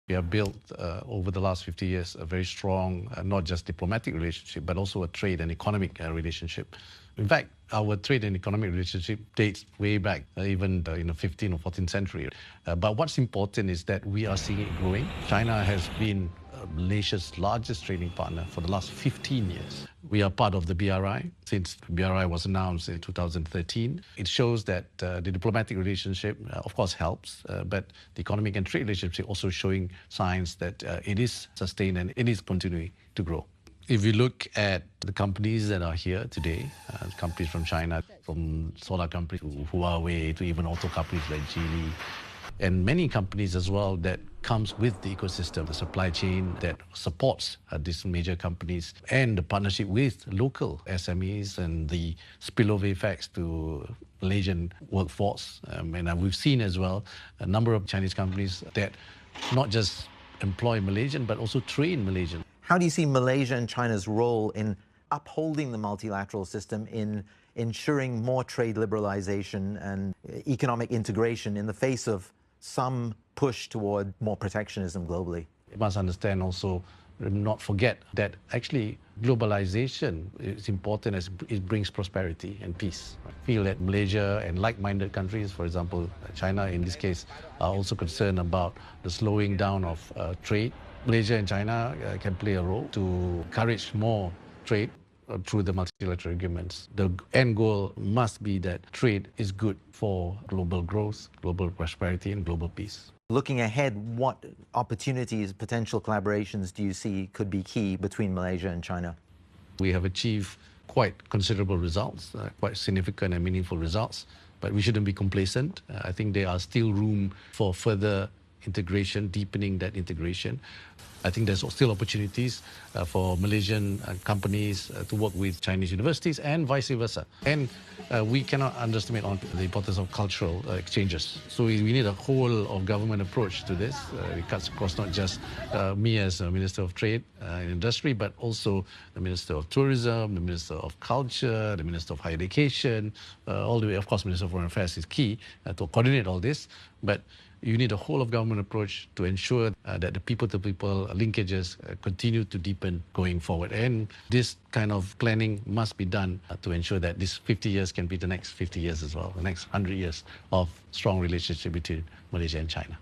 We have built over the last 50 years a very strong, not just diplomatic relationship, but also a trade and economic relationship. In fact, our trade and economic relationship dates way back, even in the 15th or 14th century. But what's important is that we are seeing it growing. China has been Malaysia's largest trading partner for the last 15 years. We are part of the BRI since BRI was announced in 2013. It shows that the diplomatic relationship, of course, helps, but the economic and trade relationship also showing signs that it is sustained and it is continuing to grow. If you look at the companies that are here today, companies from China, from solar companies to Huawei, to even auto companies like Geely, and many companies as well that comes with the ecosystem, the supply chain that supports these major companies, and the partnership with local SMEs and the spillover effects to Malaysian workforce. And we've seen as well a number of Chinese companies that not just employ Malaysian, but also train Malaysian. How do you see Malaysia and China's role in upholding the multilateral system, in ensuring more trade liberalization and economic integration in the face of some push toward more protectionism globally? You must understand also, not forget that actually globalization is important as it brings prosperity and peace. I feel that Malaysia and like-minded countries, for example, China in this case, are also concerned about the slowing down of trade. Malaysia and China can play a role to encourage more trade through the multilateral agreements. The end goal must be that trade is good for global growth, global prosperity, and global peace. Looking ahead, what opportunities, potential collaborations do you see could be key between Malaysia and China? We have achieved quite considerable results, quite significant and meaningful results, but we shouldn't be complacent. I think there are still room for further integration, deepening that integration. I think there's still opportunities for Malaysian companies to work with Chinese universities and vice versa. And we cannot underestimate the importance of cultural exchanges. So we need a whole of government approach to this. It cuts across not just me as a Minister of Trade and Industry, but also the Minister of Tourism, the Minister of Culture, the Minister of Higher Education, all the way, of course, Minister of Foreign Affairs is key to coordinate all this. But you need a whole of government approach to ensure that the people-to-people linkages continue to deepen going forward. And this kind of planning must be done to ensure that this 50 years can be the next 50 years as well, the next 100 years of strong relationship between Malaysia and China.